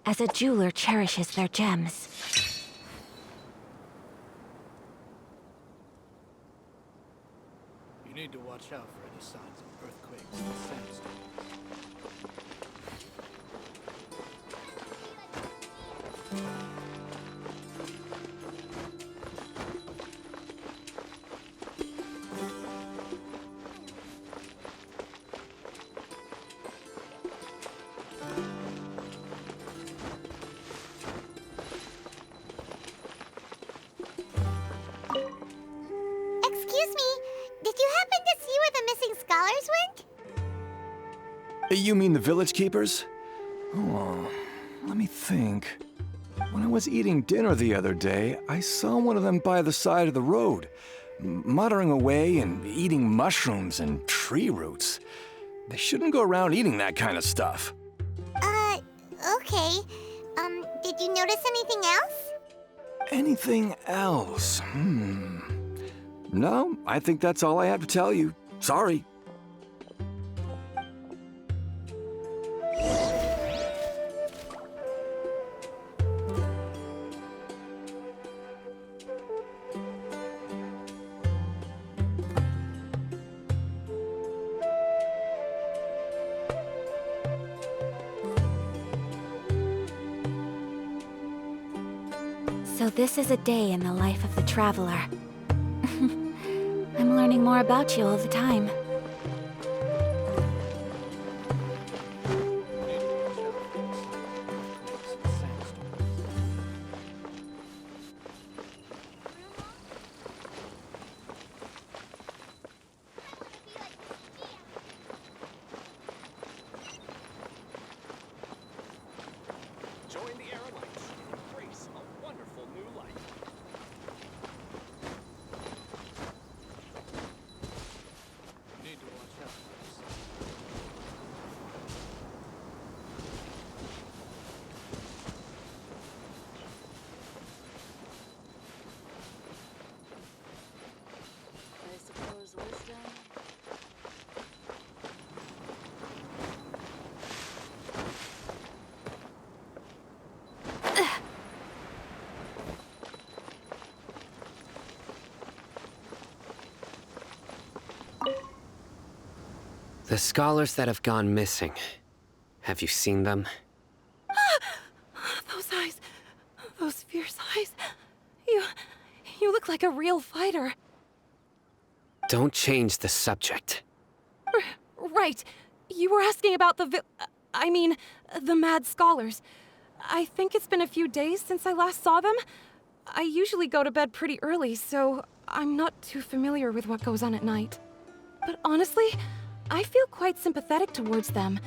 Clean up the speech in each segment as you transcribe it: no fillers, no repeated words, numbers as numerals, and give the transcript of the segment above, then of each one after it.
as a jeweler cherishes their gems. You need to watch out for any signs of earthquakes and sandstorms. Excuse me, did you happen to see where the missing scholars went? You mean the village keepers? Oh, let me think. When I was eating dinner the other day, I saw one of them by the side of the road, muttering away and eating mushrooms and tree roots. They shouldn't go around eating that kind of stuff. Okay. Did you notice anything else? Anything else? No, I think that's all I have to tell you. Sorry. So this is a day in the life of the traveler. I'm learning more about you all the time. Join the Aerolites. Embrace a wonderful new life. You need to watch out for any signs. I suppose wisdom. The scholars that have gone missing. Have you seen them? Those eyes. Those fierce eyes. You look like a real fighter. Don't change the subject. Right. You were asking about the the mad scholars. I think it's been a few days since I last saw them. I usually go to bed pretty early, so I'm not too familiar with what goes on at night. But honestly, I feel quite sympathetic towards them.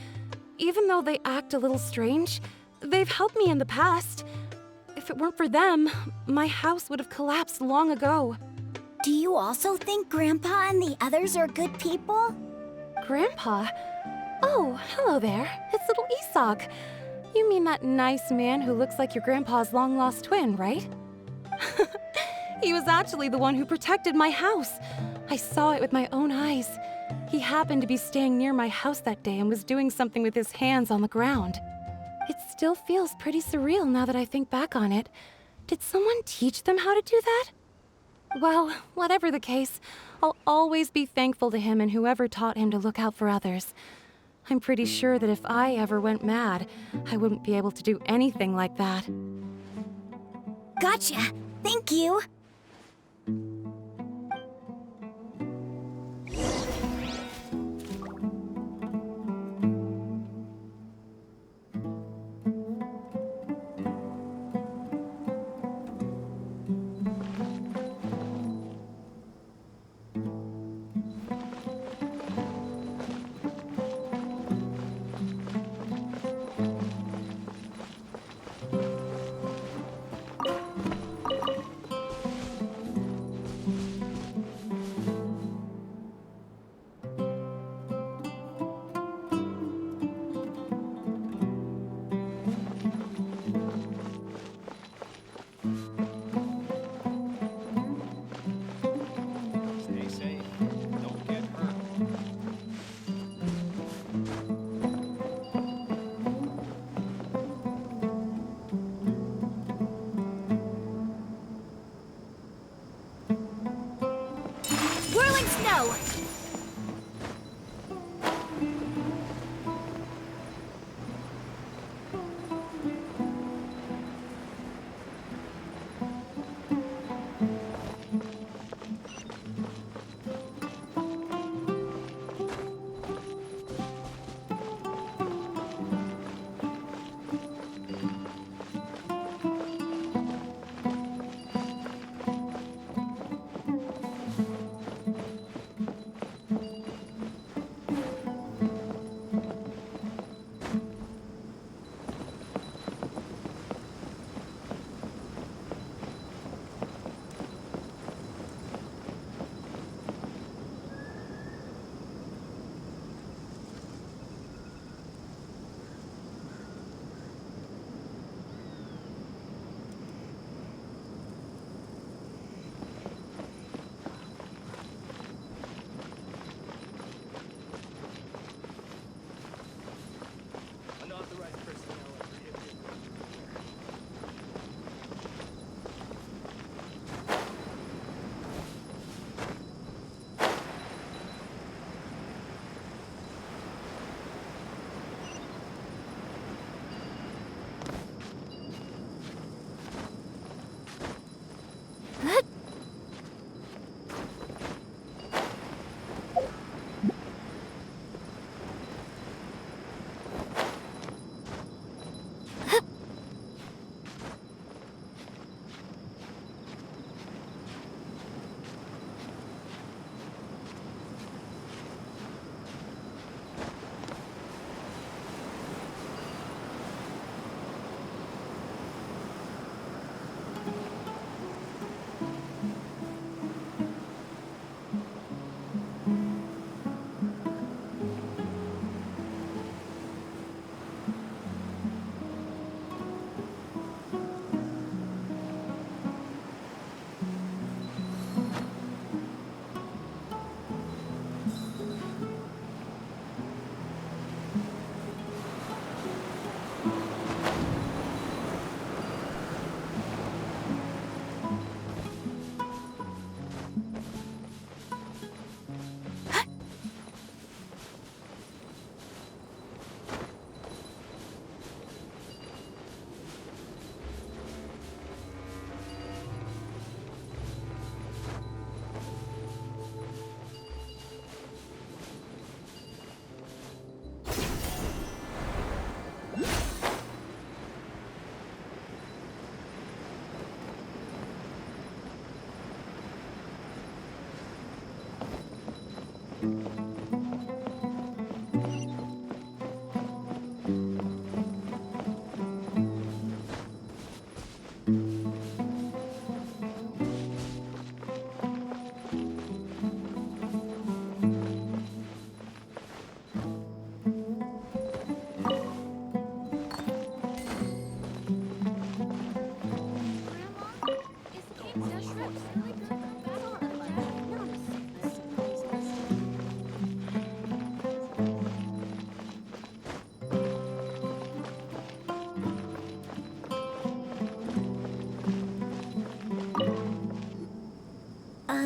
Even though they act a little strange, they've helped me in the past. If it weren't for them, my house would have collapsed long ago. Do you also think Grandpa and the others are good people? Grandpa? Oh, hello there. It's little Isak. You mean that nice man who looks like your grandpa's long-lost twin, right? He was actually the one who protected my house. I saw it with my own eyes. He happened to be staying near my house that day and was doing something with his hands on the ground. It still feels pretty surreal now that I think back on it. Did someone teach them how to do that? Well, whatever the case, I'll always be thankful to him and whoever taught him to look out for others. I'm pretty sure that if I ever went mad, I wouldn't be able to do anything like that. Gotcha. Thank you.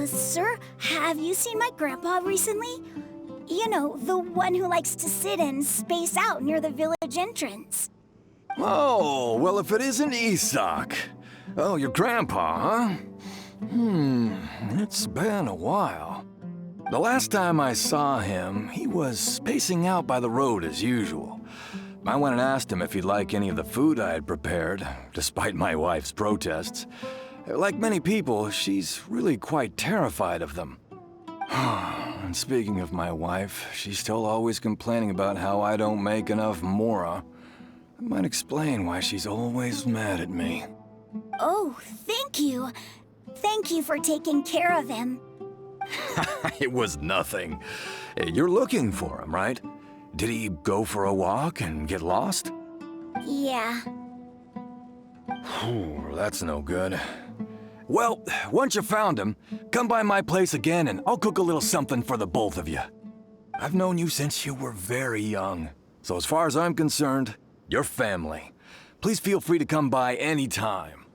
Sir, have you seen my grandpa recently? You know, the one who likes to sit and space out near the village entrance. Oh, well, if it isn't Isak. Oh, your grandpa, huh? It's been a while. The last time I saw him, he was spacing out by the road as usual. I went and asked him if he'd like any of the food I had prepared, despite my wife's protests. Like many people, she's really quite terrified of them. And speaking of my wife, she's still always complaining about how I don't make enough mora. That might explain why she's always mad at me. Oh, thank you. Thank you for taking care of him. It was nothing. You're looking for him, right? Did he go for a walk and get lost? Yeah. That's no good. Well, once you found him, come by my place again and I'll cook a little something for the both of you. I've known you since you were very young, so as far as I'm concerned, you're family. Please feel free to come by anytime.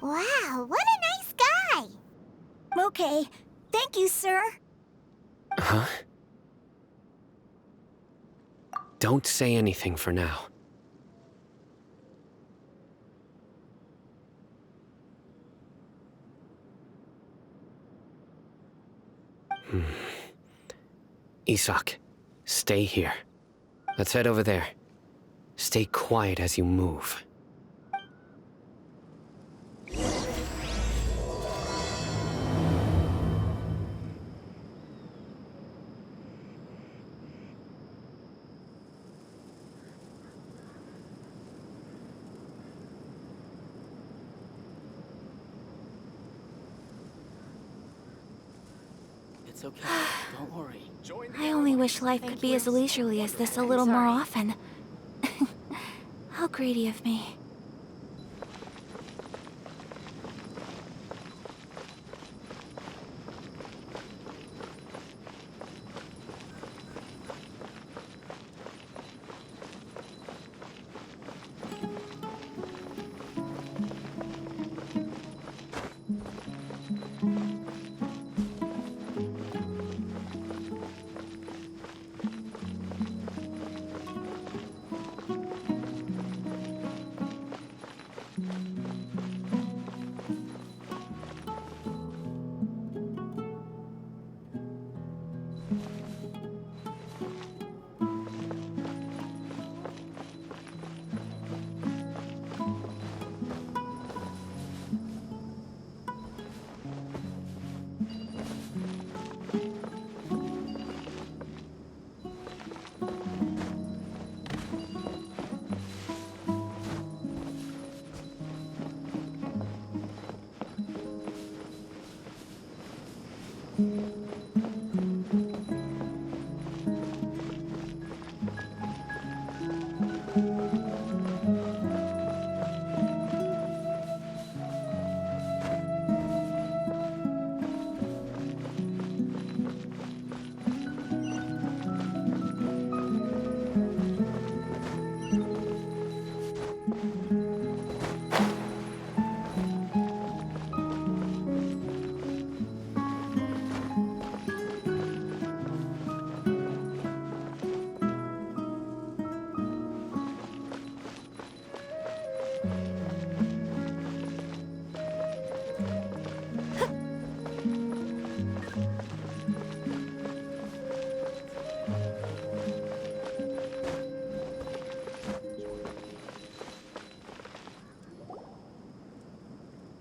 Wow, what a nice guy. Okay, thank you, sir. Huh? Don't say anything for now. Isak, stay here. Let's head over there. Stay quiet as you move. It's okay. Don't worry. I only wish life could be as leisurely as this a little more often. How greedy of me.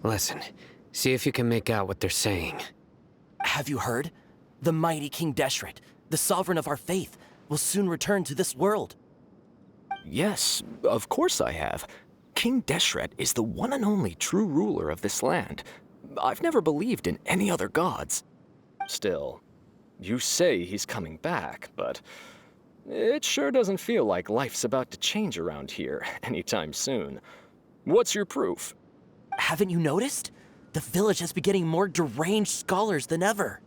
Listen, see if you can make out what they're saying. Have you heard? The mighty King Deshret, the sovereign of our faith, will soon return to this world. Yes, of course I have. King Deshret is the one and only true ruler of this land. I've never believed in any other gods. Still, you say he's coming back, but it sure doesn't feel like life's about to change around here anytime soon. What's your proof? Haven't you noticed? The village has been getting more deranged scholars than ever.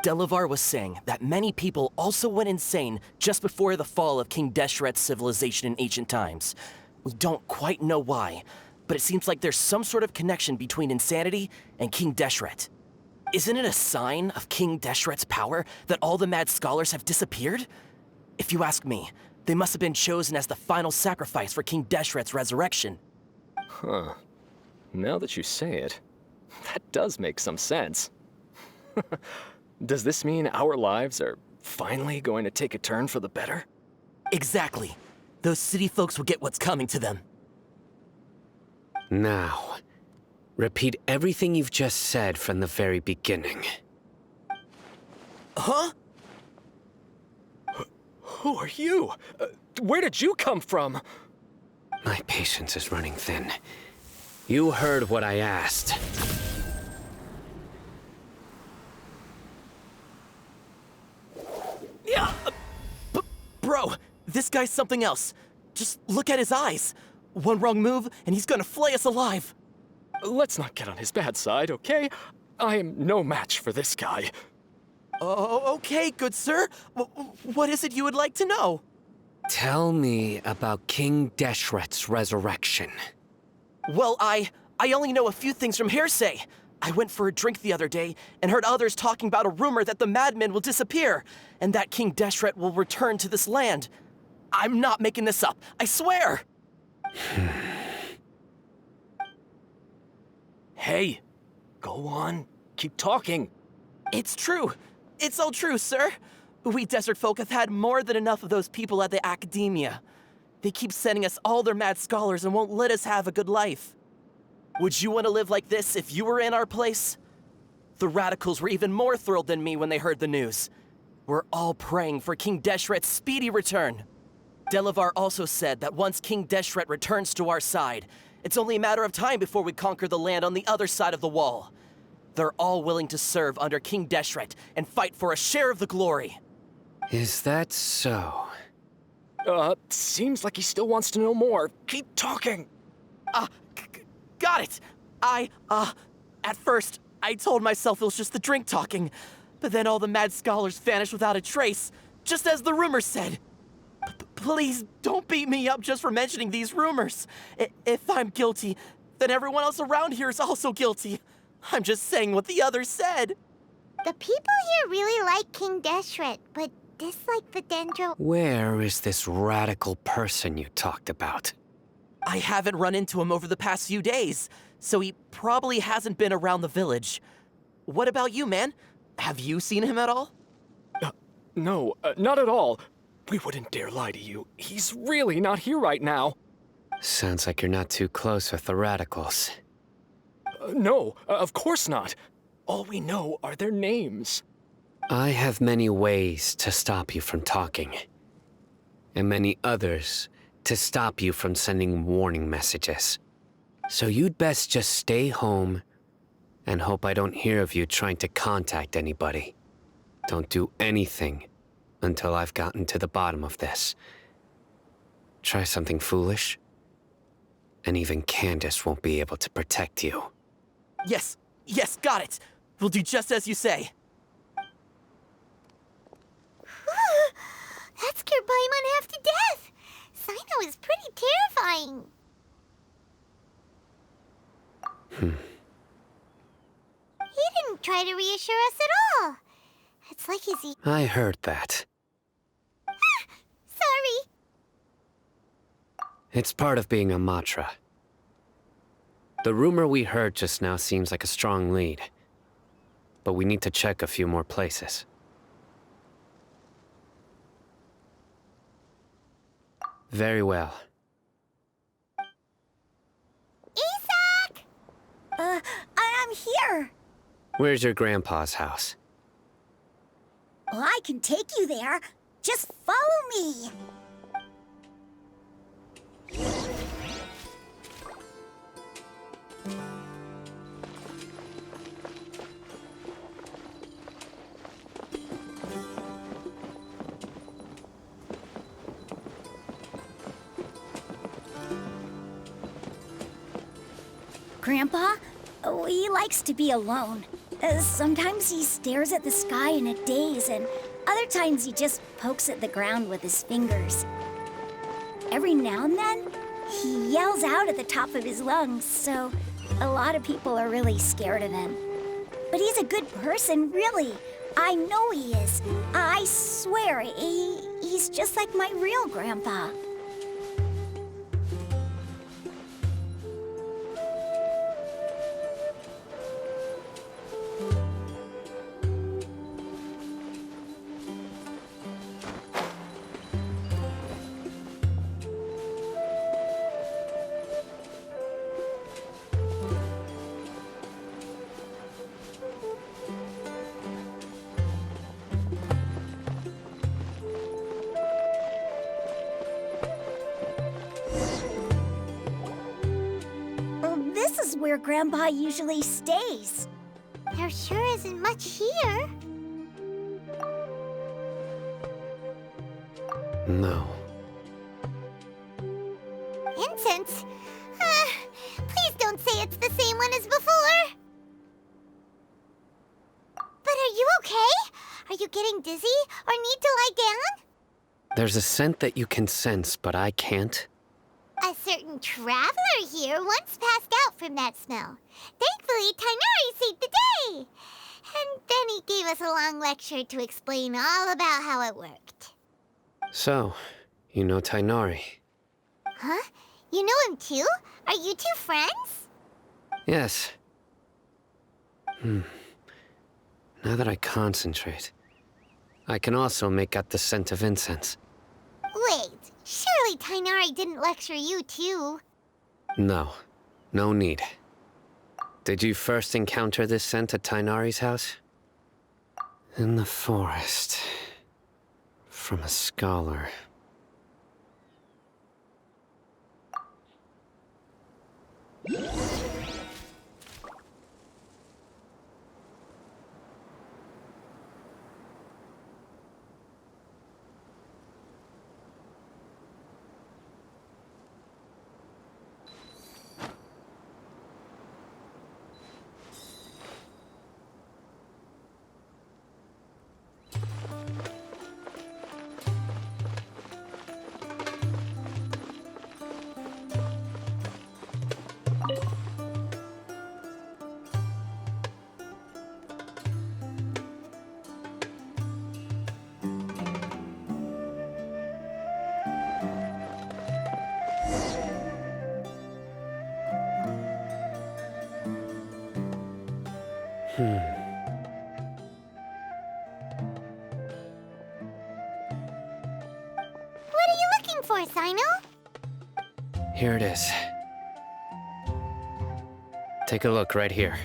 Delavar was saying that many people also went insane just before the fall of King Deshret's civilization in ancient times. We don't quite know why, but it seems like there's some sort of connection between insanity and King Deshret. Isn't it a sign of King Deshret's power that all the mad scholars have disappeared? If you ask me, they must have been chosen as the final sacrifice for King Deshret's resurrection. Huh. Now that you say it, that does make some sense. Does this mean our lives are finally going to take a turn for the better? Exactly. Those city folks will get what's coming to them. Now, repeat everything you've just said from the very beginning. Huh? Who are you? Where did you come from? My patience is running thin. You heard what I asked. Yeah, bro, this guy's something else. Just look at his eyes. One wrong move, and he's gonna flay us alive. Let's not get on his bad side, okay? I am no match for this guy. Oh, okay, good sir. What is it you would like to know? Tell me about King Deshret's resurrection. Well, I only know a few things from hearsay. I went for a drink the other day and heard others talking about a rumor that the madmen will disappear and that King Deshret will return to this land. I'm not making this up, I swear! Hey, go on. Keep talking. It's true. It's all true, sir. We desert folk have had more than enough of those people at the academia. They keep sending us all their mad scholars and won't let us have a good life. Would you want to live like this if you were in our place? The radicals were even more thrilled than me when they heard the news. We're all praying for King Deshret's speedy return. Delavar also said that once King Deshret returns to our side, it's only a matter of time before we conquer the land on the other side of the wall. They're all willing to serve under King Deshret and fight for a share of the glory. Is that so? Seems like he still wants to know more. Keep talking. Got it. At first, I told myself it was just the drink talking, but then all the mad scholars vanished without a trace, just as the rumors said. Please don't beat me up just for mentioning these rumors. If I'm guilty, then everyone else around here is also guilty. I'm just saying what the others said. The people here really like King Deshret, but dislike the Dendro. Where is this radical person you talked about? I haven't run into him over the past few days, so he probably hasn't been around the village. What about you, man? Have you seen him at all? No, not at all. We wouldn't dare lie to you. He's really not here right now. Sounds like you're not too close with the radicals. No, of course not. All we know are their names. I have many ways to stop you from talking, and many others to stop you from sending warning messages. So you'd best just stay home and hope I don't hear of you trying to contact anybody. Don't do anything until I've gotten to the bottom of this. Try something foolish, and even Candace won't be able to protect you. Yes, got it. We'll do just as you say. That scared Paimon half to death. Sino is pretty terrifying. He didn't try to reassure us at all. It's like he's... I heard that. Sorry. It's part of being a Matra. The rumor we heard just now seems like a strong lead, but we need to check a few more places. Very well. Isak! I'm here. Where's your grandpa's house? I can take you there. Just follow me. Grandpa, he likes to be alone. Sometimes he stares at the sky in a daze, and other times he just pokes at the ground with his fingers. Every now and then, he yells out at the top of his lungs, so a lot of people are really scared of him. But he's a good person, really. I know he is. I swear, he's just like my real grandpa. This is where Grandpa usually stays. There sure isn't much here. No. Incense? Please don't say it's the same one as before. But are you okay? Are you getting dizzy or need to lie down? There's a scent that you can sense, but I can't. A certain traveler here once passed out from that smell. Thankfully, Tainari saved the day. And then he gave us a long lecture to explain all about how it worked. So, you know Tainari? Huh? You know him too? Are you two friends? Yes. Now that I concentrate, I can also make out the scent of incense. Wait, surely Tainari didn't lecture you too? No. No need. Did you first encounter this scent at Tainari's house? In the forest. From a scholar. What are you looking for, Sino? Here it is. Take a look right here.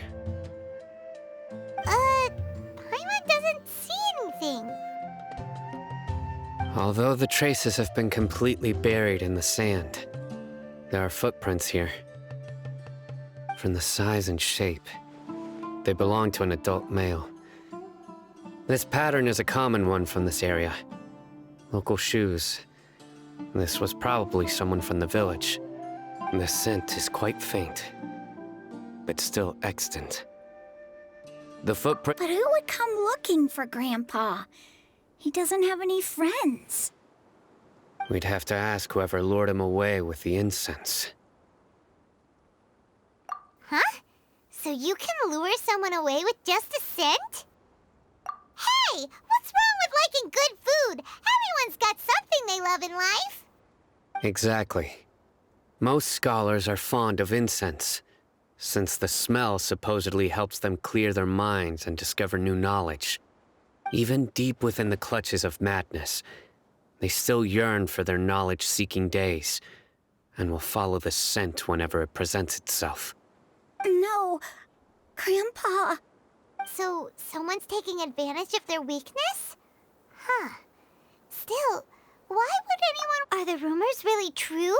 Paimon doesn't see anything. Although the traces have been completely buried in the sand, there are footprints here. From the size and shape, they belong to an adult male. This pattern is a common one from this area. Local shoes. This was probably someone from the village. The scent is quite faint, but still extant. The footprint— But who would come looking for Grandpa? He doesn't have any friends. We'd have to ask whoever lured him away with the incense. Huh? So you can lure someone away with just a scent? Hey! What's wrong with liking good food? Everyone's got something they love in life. Exactly. Most scholars are fond of incense, since the smell supposedly helps them clear their minds and discover new knowledge. Even deep within the clutches of madness, they still yearn for their knowledge-seeking days, and will follow the scent whenever it presents itself. No, Grandpa. So, someone's taking advantage of their weakness? Huh. Still, why would anyone... Are the rumors really true?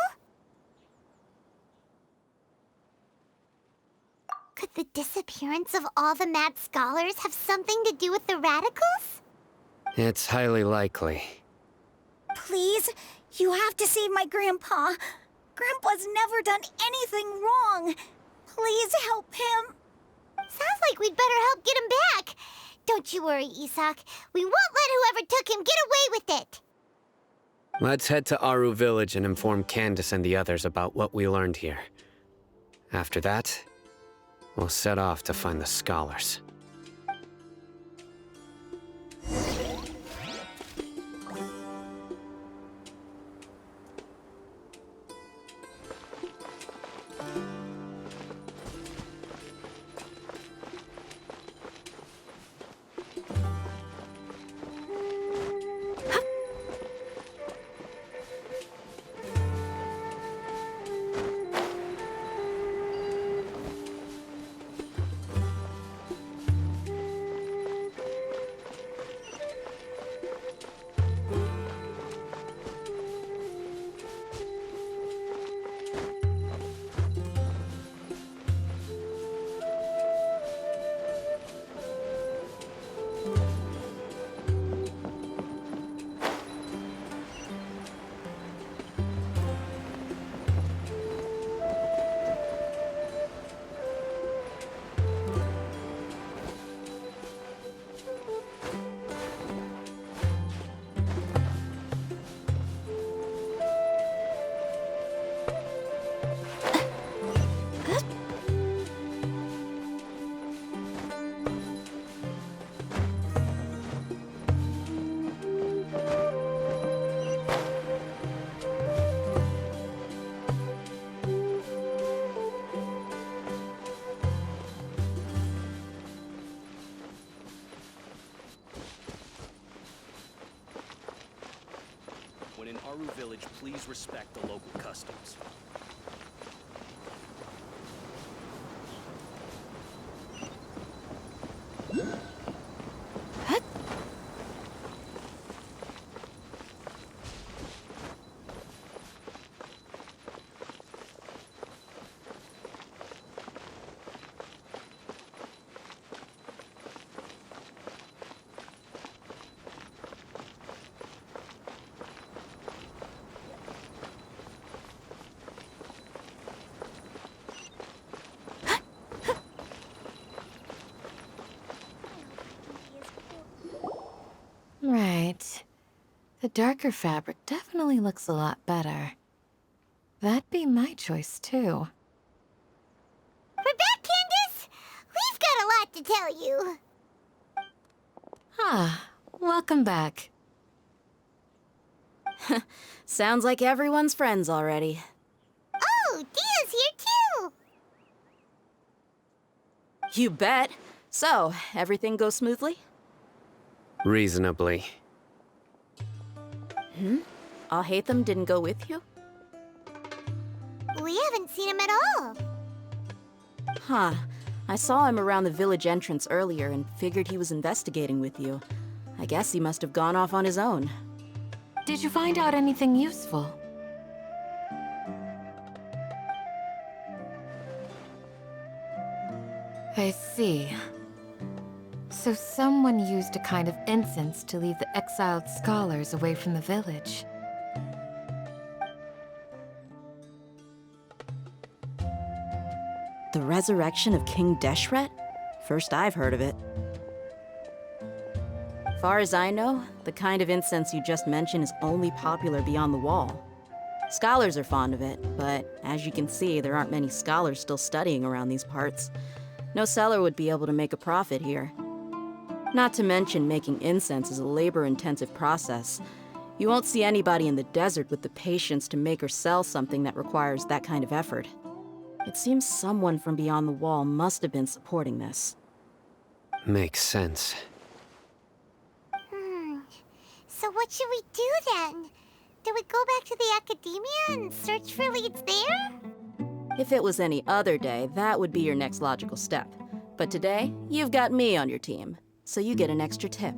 Could the disappearance of all the mad scholars have something to do with the radicals? It's highly likely. Please, you have to save my grandpa. Grandpa's never done anything wrong. Please help him. Sounds like we'd better help get him back. Don't you worry, Isak. We won't let whoever took him get away with it. Let's head to Aru Village and inform Candace and the others about what we learned here. After that, we'll set off to find the scholars. When in Aru Village, please respect the local customs. Right. The darker fabric definitely looks a lot better. That'd be my choice, too. We're back, Candace! We've got a lot to tell you. Ah, welcome back. Sounds like everyone's friends already. Oh, Dia's here too! You bet. So, everything goes smoothly? Reasonably. Alhaitham didn't go with you? We haven't seen him at all. Huh. I saw him around the village entrance earlier and figured he was investigating with you. I guess he must have gone off on his own. Did you find out anything useful? I see. So someone used a kind of incense to lead the exiled scholars away from the village. The resurrection of King Deshret? First I've heard of it. Far as I know, the kind of incense you just mentioned is only popular beyond the wall. Scholars are fond of it, but as you can see, there aren't many scholars still studying around these parts. No seller would be able to make a profit here. Not to mention, making incense is a labor-intensive process. You won't see anybody in the desert with the patience to make or sell something that requires that kind of effort. It seems someone from beyond the wall must have been supporting this. Makes sense. So what should we do then? Do we go back to the academia and search for leads there? If it was any other day, that would be your next logical step. But today, you've got me on your team, so you get an extra tip.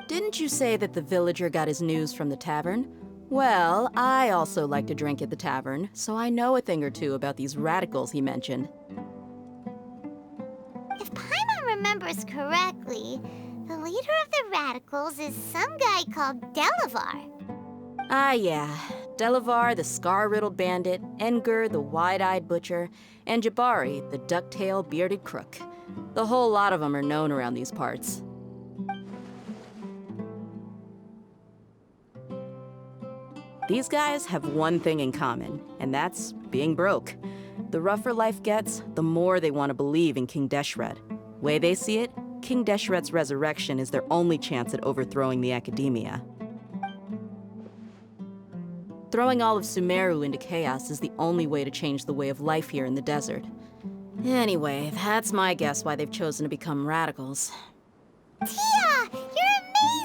Didn't you say that the villager got his news from the tavern? Well, I also like to drink at the tavern, so I know a thing or two about these radicals he mentioned. If Paimon remembers correctly, the leader of the radicals is some guy called Delavar. Ah, yeah. Delavar, the scar-riddled bandit, Engur, the wide-eyed butcher, and Jabari, the duck-tail bearded crook. The whole lot of them are known around these parts. These guys have one thing in common, and that's being broke. The rougher life gets, the more they want to believe in King Deshret. Way they see it, King Deshret's resurrection is their only chance at overthrowing the academia. Throwing all of Sumeru into chaos is the only way to change the way of life here in the desert. Anyway, that's my guess why they've chosen to become radicals. Tia! You're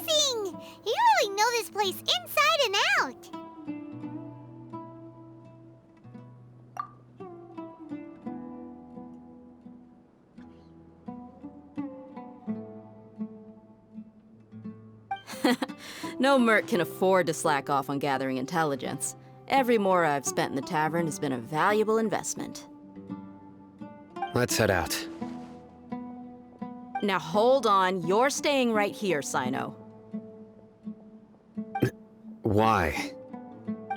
amazing! You really know this place inside and out! No merc can afford to slack off on gathering intelligence. Every mora I've spent in the tavern has been a valuable investment. Let's head out. Now hold on, you're staying right here, Sino. Why?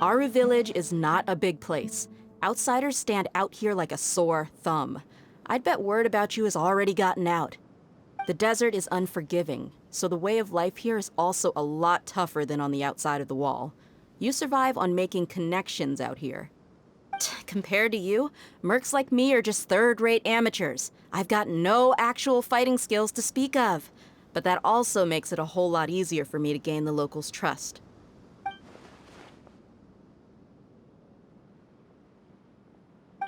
Aru Village is not a big place. Outsiders stand out here like a sore thumb. I'd bet word about you has already gotten out. The desert is unforgiving, so the way of life here is also a lot tougher than on the outside of the wall. You survive on making connections out here. Compared to you, mercs like me are just third-rate amateurs. I've got no actual fighting skills to speak of. But that also makes it a whole lot easier for me to gain the locals' trust.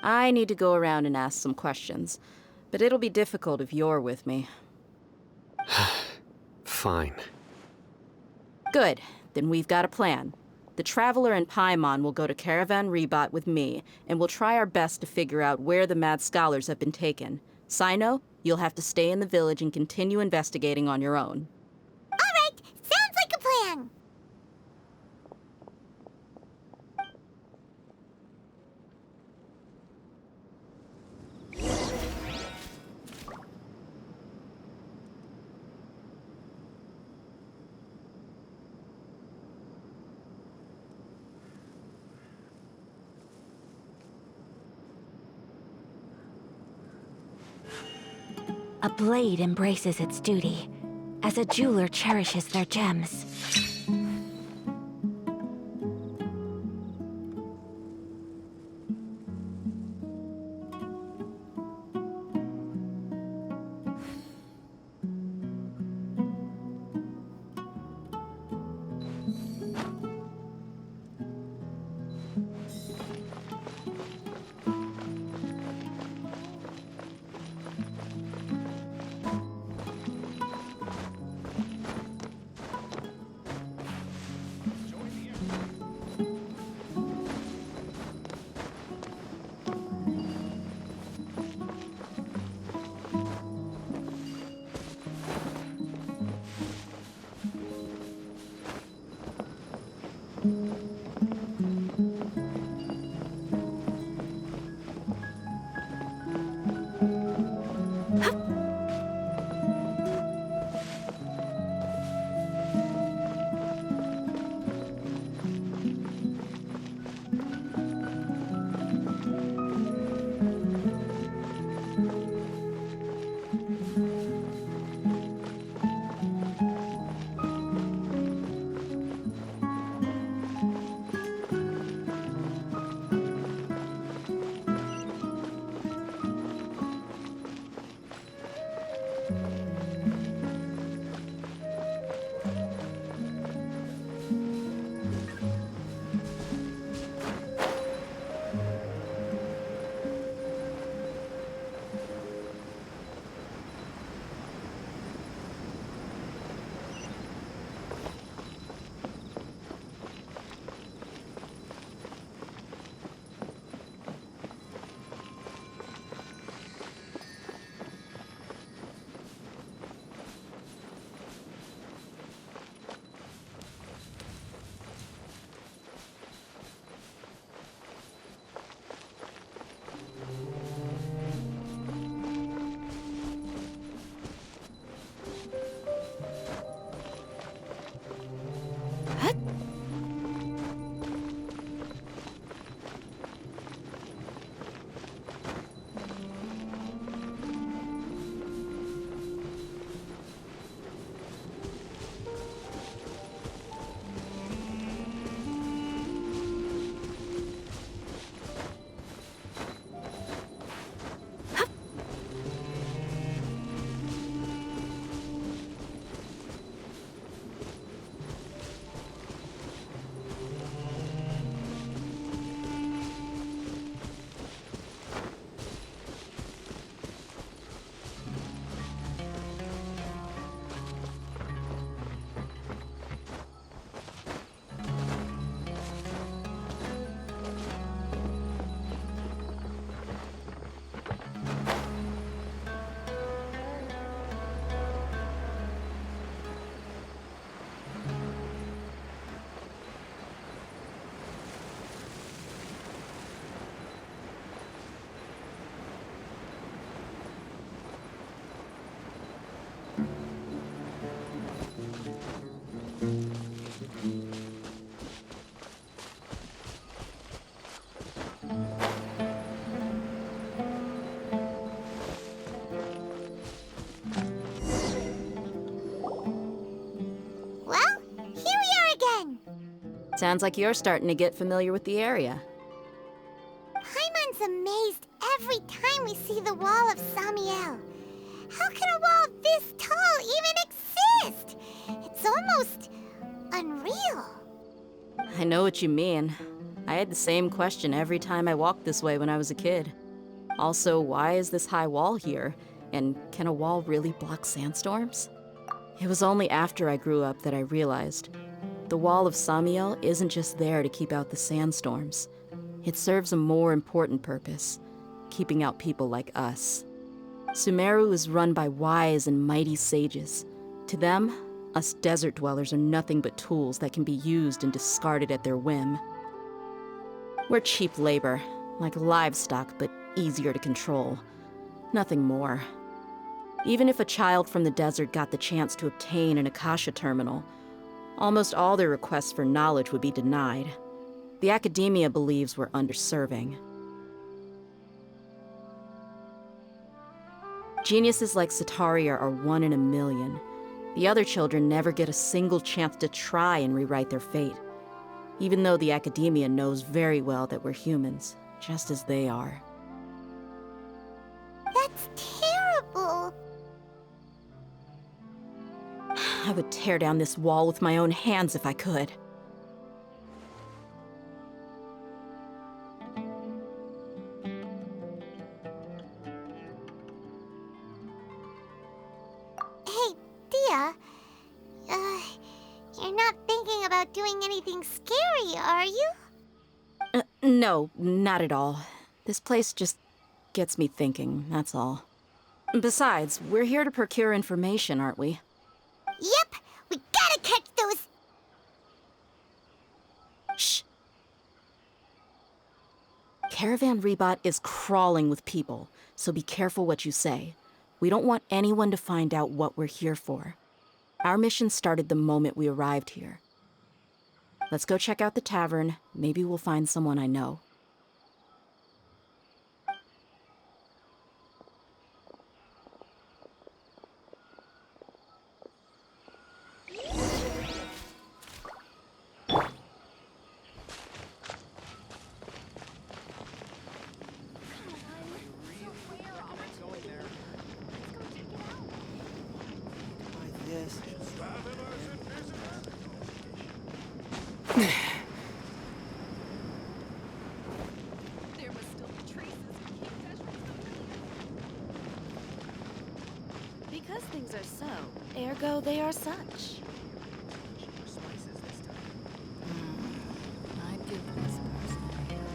I need to go around and ask some questions, but it'll be difficult if you're with me. Fine. Good. Then we've got a plan. The Traveler and Paimon will go to Caravan Rebat with me, and we'll try our best to figure out where the mad scholars have been taken. Sino, you'll have to stay in the village and continue investigating on your own. All right! Sounds like a plan! A blade embraces its duty, as a jeweler cherishes their gems. Sounds like you're starting to get familiar with the area. Paimon's amazed every time we see the wall of Samiel. How can a wall this tall even exist? It's almost unreal. I know what you mean. I had the same question every time I walked this way when I was a kid. Also, why is this high wall here? And can a wall really block sandstorms? It was only after I grew up that I realized the wall of Samiel isn't just there to keep out the sandstorms. It serves a more important purpose, keeping out people like us. Sumeru is run by wise and mighty sages. To them, us desert dwellers are nothing but tools that can be used and discarded at their whim. We're cheap labor, like livestock, but easier to control. Nothing more. Even if a child from the desert got the chance to obtain an Akasha terminal, almost all their requests for knowledge would be denied. The academia believes we're underserving. Geniuses like Sataria are 1 in a million. The other children never get a single chance to try and rewrite their fate, even though the academia knows very well that we're humans, just as they are. That's terrible. I would tear down this wall with my own hands if I could. Hey, Dia. You're not thinking about doing anything scary, are you? No, not at all. This place just gets me thinking, that's all. Besides, we're here to procure information, aren't we? Yep, we gotta catch those... Shh. Caravan Rebot is crawling with people, so be careful what you say. We don't want anyone to find out what we're here for. Our mission started the moment we arrived here. Let's go check out the tavern. Maybe we'll find someone I know. Because things are so, ergo they are such. I'd give this person a hand.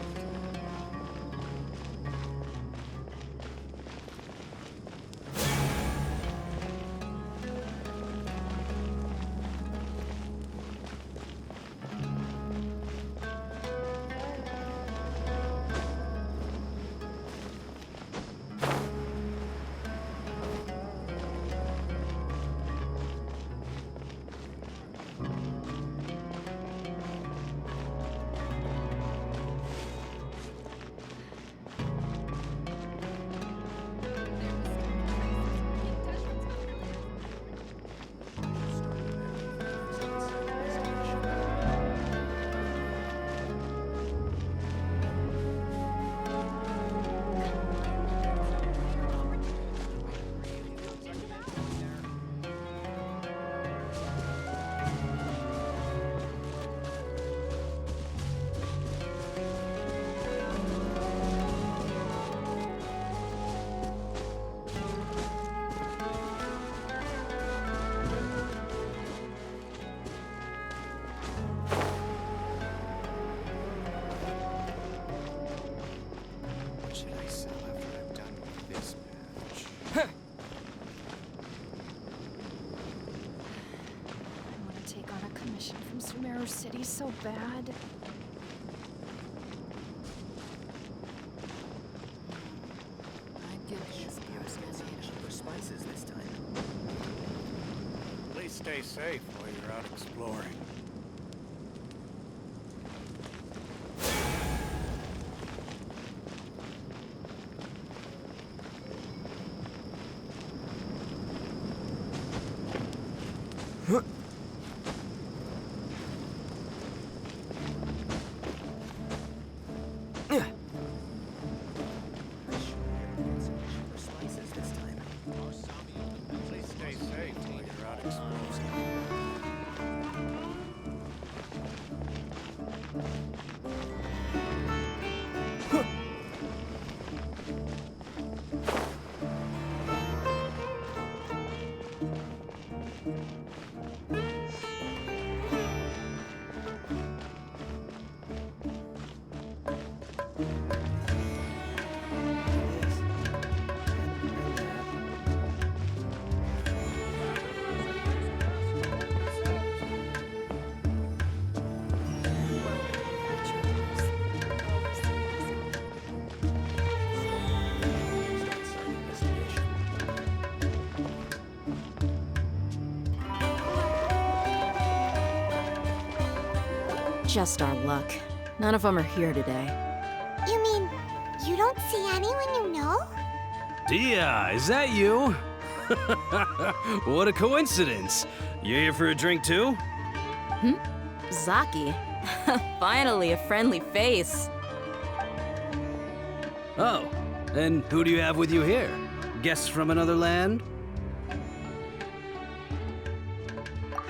City so bad. I'd give this person for spices this time. Please stay safe while you're out exploring. Just our luck. None of them are here today. You mean you don't see anyone you know? Dia, is that you? What a coincidence. You here for a drink too? Zaki. Finally, a friendly face. Oh, and who do you have with you here? Guests from another land?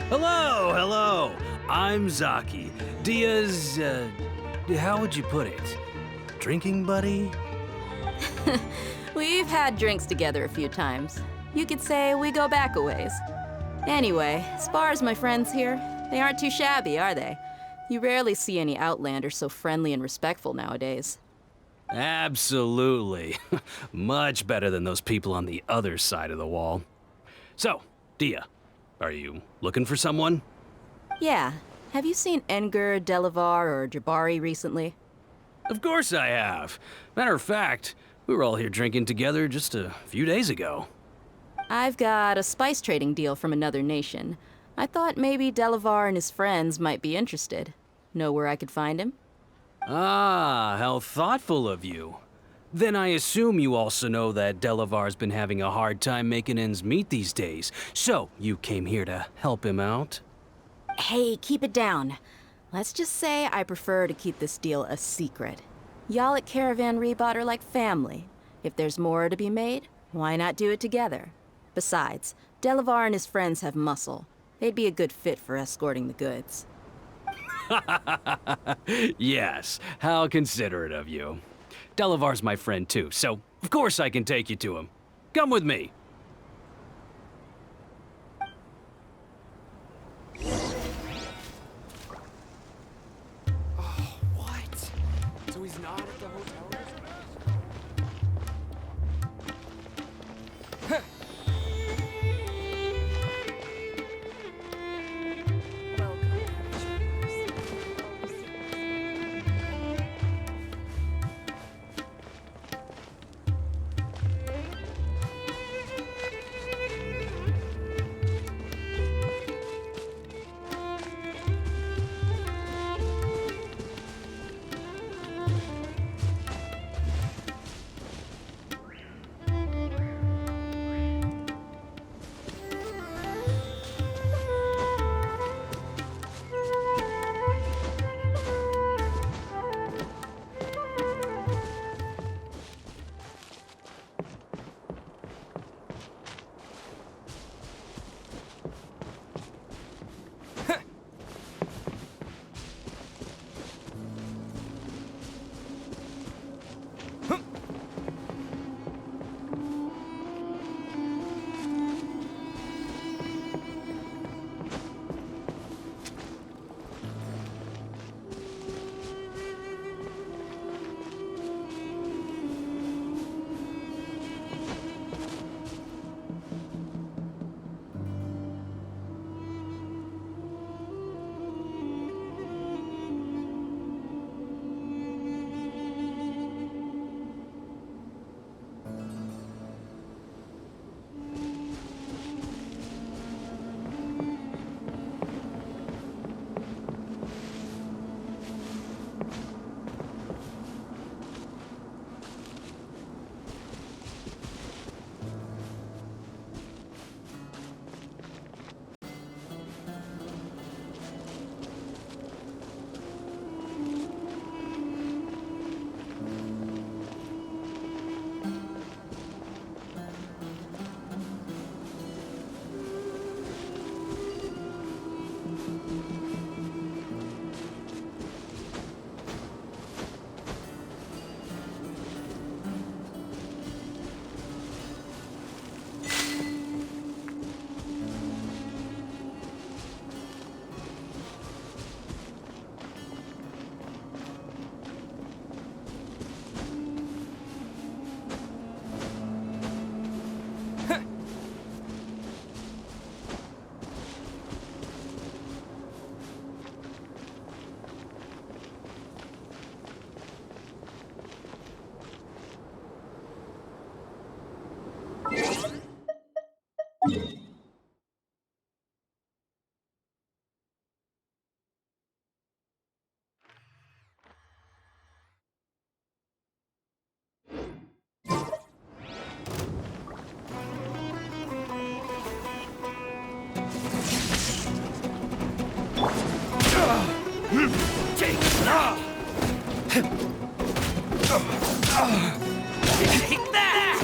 Hello, hello. I'm Zaki. Dia's, how would you put it? Drinking buddy? We've had drinks together a few times. You could say we go back a ways. Anyway, as far as my friends here, they aren't too shabby, are they? You rarely see any Outlanders so friendly and respectful nowadays. Absolutely. Much better than those people on the other side of the wall. So, Dia, are you looking for someone? Yeah. Have you seen Enger, Delavar, or Jabari recently? Of course I have. Matter of fact, we were all here drinking together just a few days ago. I've got a spice trading deal from another nation. I thought maybe Delavar and his friends might be interested. Know where I could find him? Ah, how thoughtful of you. Then I assume you also know that Delavar's been having a hard time making ends meet these days, so you came here to help him out? Hey, keep it down. Let's just say I prefer to keep this deal a secret. Y'all at Caravan Rebot are like family. If there's more to be made, why not do it together? Besides, Delavar and his friends have muscle. They'd be a good fit for escorting the goods. Yes, how considerate of you. Delavar's my friend too, so of course I can take you to him. Come with me. What? So he's not at the hotel? Take that! Take that!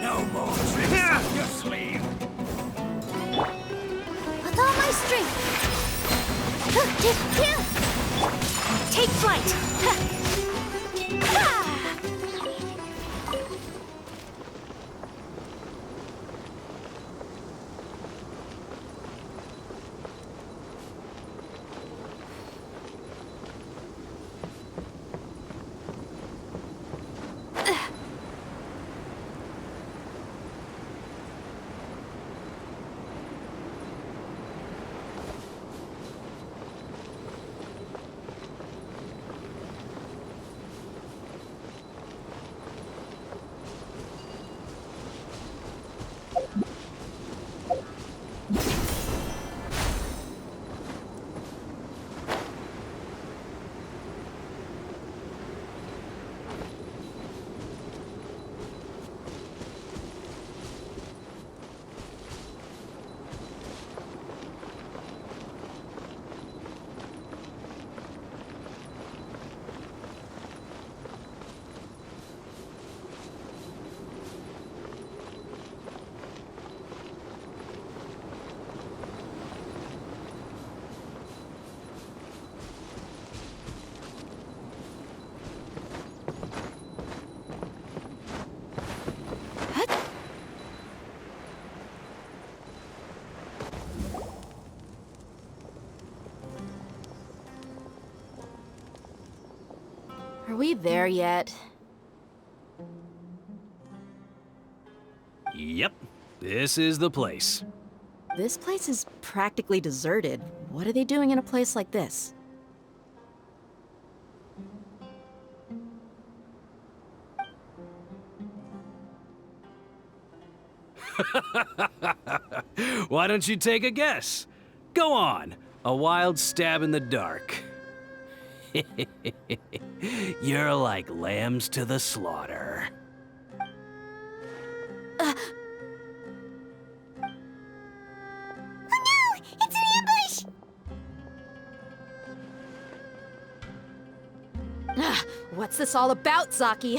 No more tricks up your sleeve. With all my strength. Take flight. Are we there yet? Yep, this is the place. This place is practically deserted. What are they doing in a place like this? Why don't you take a guess? Go on, a wild stab in the dark. You're like lambs to the slaughter. Oh no! It's an ambush! What's this all about, Zaki?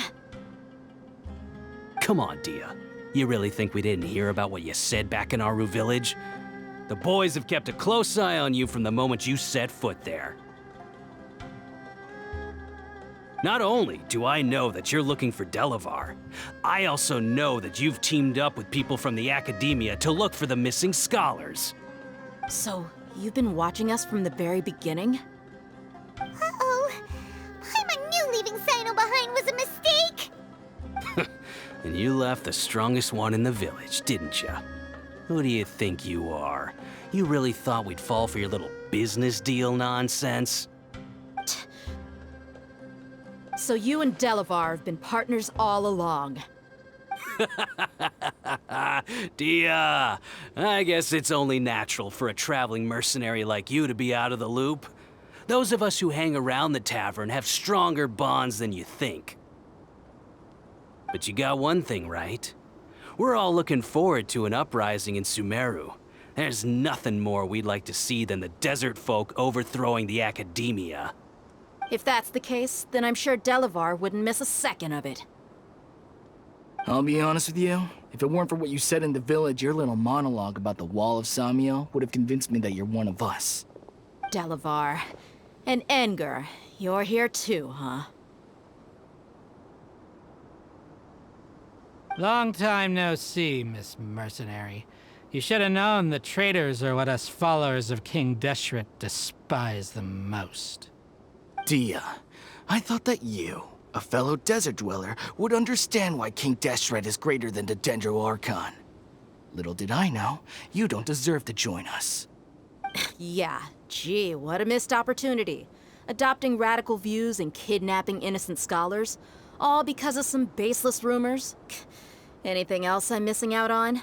Come on, Dia. You really think we didn't hear about what you said back in Aru village? The boys have kept a close eye on you from the moment you set foot there. Not only do I know that you're looking for Delavar, I also know that you've teamed up with people from the Academia to look for the missing scholars. So, you've been watching us from the very beginning? Uh-oh. Paimon knew leaving Sino behind was a mistake! And you left the strongest one in the village, didn't you? Who do you think you are? You really thought we'd fall for your little business deal nonsense? So you and Delavar have been partners all along. Dia, I guess it's only natural for a traveling mercenary like you to be out of the loop. Those of us who hang around the tavern have stronger bonds than you think. But you got one thing right. We're all looking forward to an uprising in Sumeru. There's nothing more we'd like to see than the desert folk overthrowing the Academia. If that's the case, then I'm sure Delavar wouldn't miss a second of it. I'll be honest with you. If it weren't for what you said in the village, your little monologue about the Wall of Samiel would have convinced me that you're one of us. Delavar. And Enger, you're here too, huh? Long time no see, Miss Mercenary. You should have known the traitors are what us followers of King Deshret despise the most. Dia, I thought that you, a fellow desert dweller, would understand why King Deshret is greater than the Dendro Archon. Little did I know, you don't deserve to join us. Yeah, gee, what a missed opportunity. Adopting radical views and kidnapping innocent scholars, all because of some baseless rumors. Anything else I'm missing out on?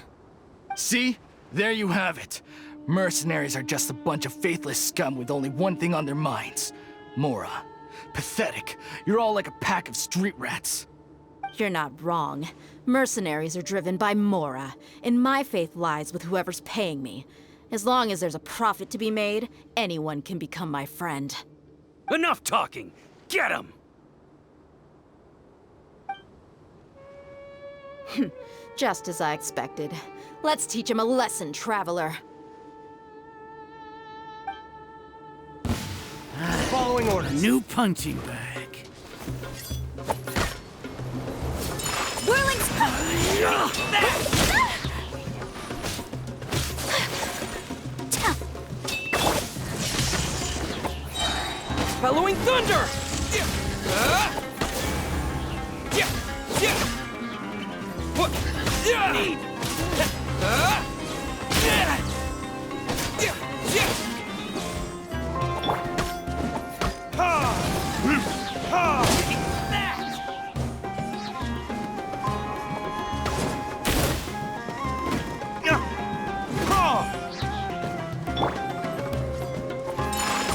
See? There you have it. Mercenaries are just a bunch of faithless scum with only one thing on their minds. Mora. Pathetic. You're all like a pack of street rats. You're not wrong. Mercenaries are driven by Mora, and my faith lies with whoever's paying me. As long as there's a profit to be made, anyone can become my friend. Enough talking! Get him! Just as I expected. Let's teach him a lesson, traveler. Following orders. New punching bag. Whirling Bellowing thunder! Need.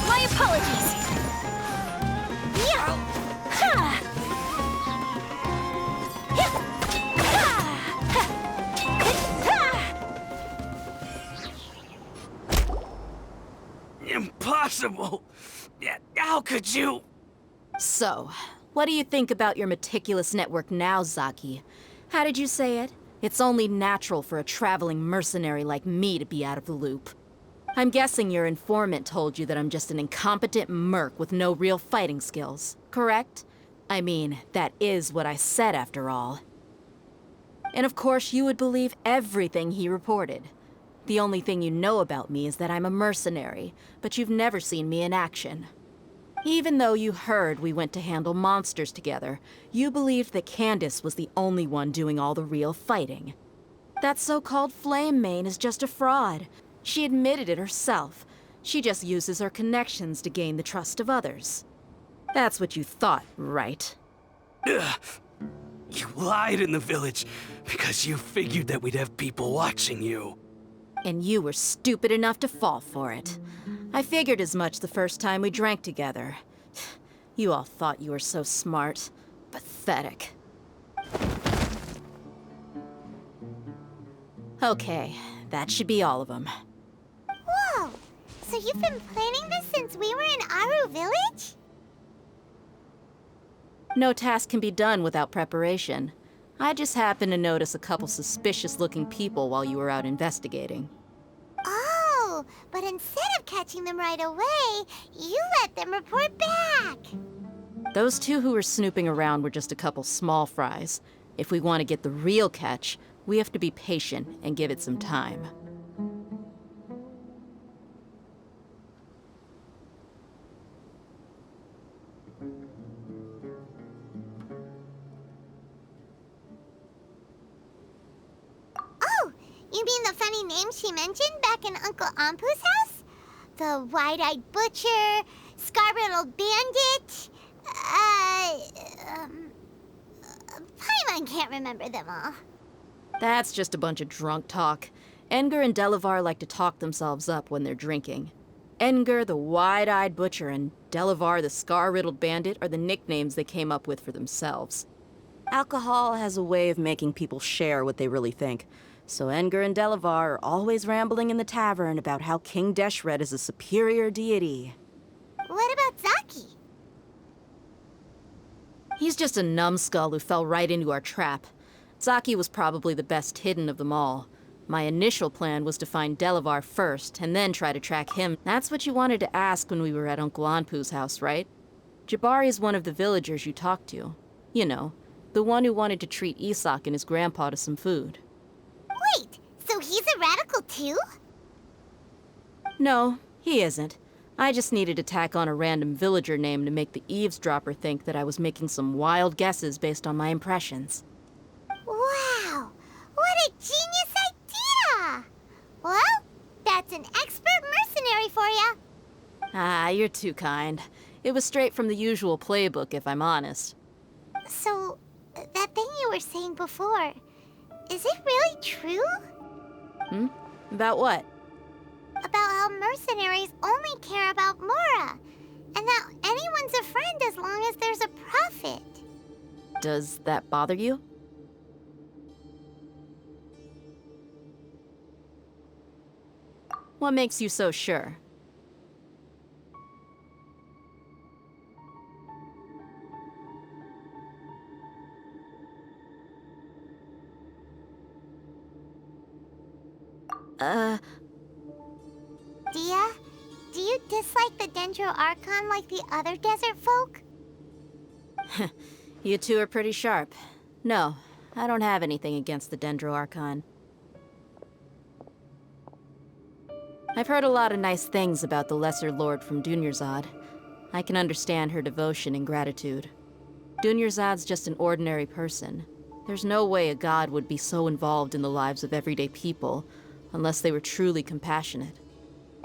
My apologies. Yeah. Ha. Impossible! Yeah, how could you? So, what do you think about your meticulous network now, Zaki? How did you say it? It's only natural for a traveling mercenary like me to be out of the loop. I'm guessing your informant told you that I'm just an incompetent merc with no real fighting skills, correct? I mean, that is what I said after all. And of course, you would believe everything he reported. The only thing you know about me is that I'm a mercenary, but you've never seen me in action. Even though you heard we went to handle monsters together, you believed that Candace was the only one doing all the real fighting. That so-called Flame Mane is just a fraud. She admitted it herself. She just uses her connections to gain the trust of others. That's what you thought, right? Ugh. You lied in the village because you figured that we'd have people watching you. And you were stupid enough to fall for it. I figured as much the first time we drank together. You all thought you were so smart. Pathetic. Okay, that should be all of them. Whoa! So you've been planning this since we were in Aru Village? No task can be done without preparation. I just happened to notice a couple suspicious-looking people while you were out investigating. Oh, but instead of catching them right away, you let them report back. Those two who were snooping around were just a couple small fries. If we want to get the real catch, we have to be patient and give it some time. Oh, you mean the funny name she mentioned back in Uncle Ampu's house? The wide-eyed butcher, scar-riddled bandit, Paimon can't remember them all. That's just a bunch of drunk talk. Edgar and Delavar like to talk themselves up when they're drinking. Edgar, the wide-eyed butcher, and Delavar, the scar-riddled bandit, are the nicknames they came up with for themselves. Alcohol has a way of making people share what they really think. So Edgar and Delavar are always rambling in the tavern about how King Deshret is a superior deity. What about Zaki? He's just a numbskull who fell right into our trap. Zaki was probably the best hidden of them all. My initial plan was to find Delavar first, and then try to track him. That's what you wanted to ask when we were at Uncle Anpu's house, right? Jabari is one of the villagers you talked to. You know, the one who wanted to treat Isak and his grandpa to some food. Wait, so he's a radical too? No, he isn't. I just needed to tack on a random villager name to make the eavesdropper think that I was making some wild guesses based on my impressions. Wow, what a genius idea! Well, that's an expert mercenary for ya. Ah, you're too kind. It was straight from the usual playbook, if I'm honest. So, that thing you were saying before, is it really true? About what? About how mercenaries only care about Mora, and that anyone's a friend as long as there's a profit. Does that bother you? What makes you so sure? Dia, do you dislike the Dendro Archon like the other desert folk? You two are pretty sharp. No, I don't have anything against the Dendro Archon. I've heard a lot of nice things about the Lesser Lord from Dunyarzad. I can understand her devotion and gratitude. Dunyarzad's just an ordinary person. There's no way a god would be so involved in the lives of everyday people, unless they were truly compassionate.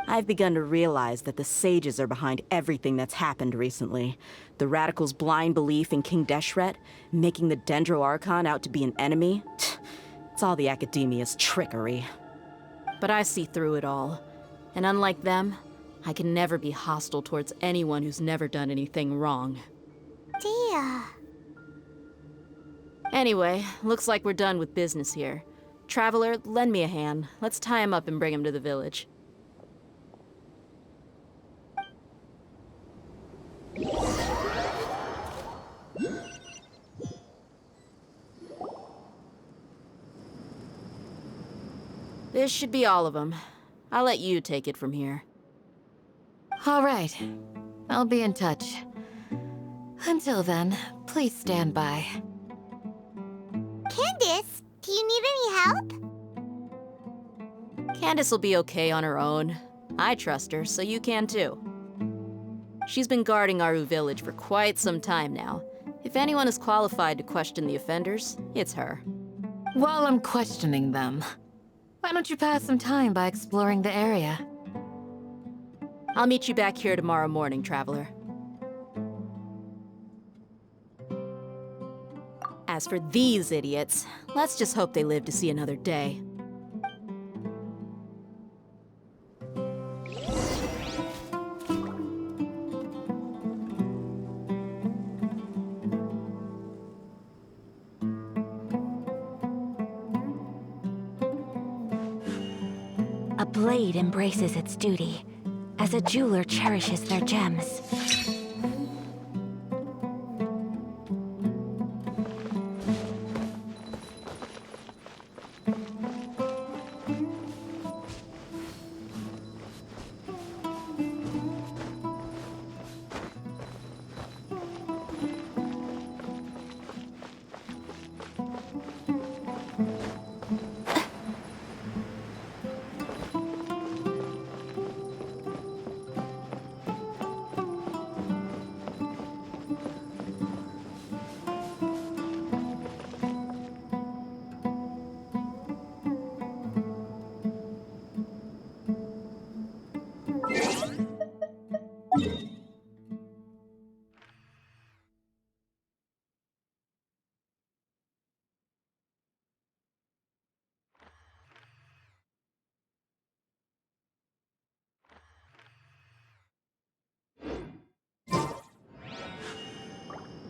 I've begun to realize that the sages are behind everything that's happened recently. The radicals' blind belief in King Deshret, making the Dendro Archon out to be an enemy. It's all the academia's trickery. But I see through it all. And unlike them, I can never be hostile towards anyone who's never done anything wrong. Dia. Anyway, looks like we're done with business here. Traveler, lend me a hand. Let's tie him up and bring him to the village. This should be all of them. I'll let you take it from here. All right. I'll be in touch. Until then, please stand by. Candace, do you need any help? Candace will be okay on her own. I trust her, so you can too. She's been guarding Aru village for quite some time now. If anyone is qualified to question the offenders, it's her. While I'm questioning them, why don't you pass some time by exploring the area? I'll meet you back here tomorrow morning, Traveler. As for these idiots, let's just hope they live to see another day. A blade embraces its duty, as a jeweler cherishes their gems.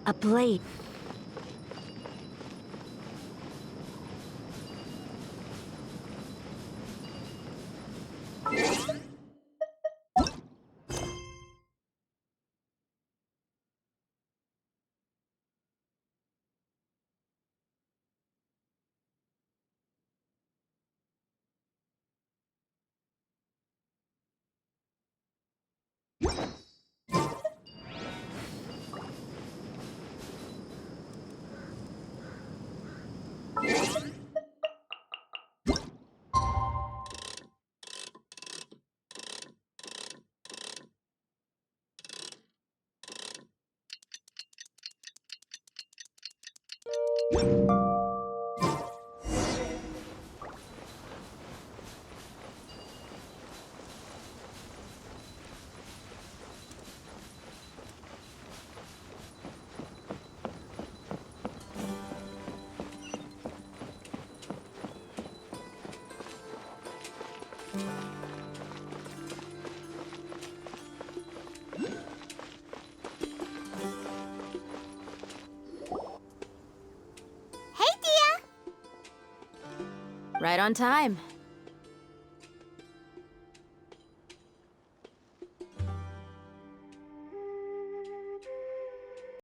A blade. Hey, Dia! Right on time.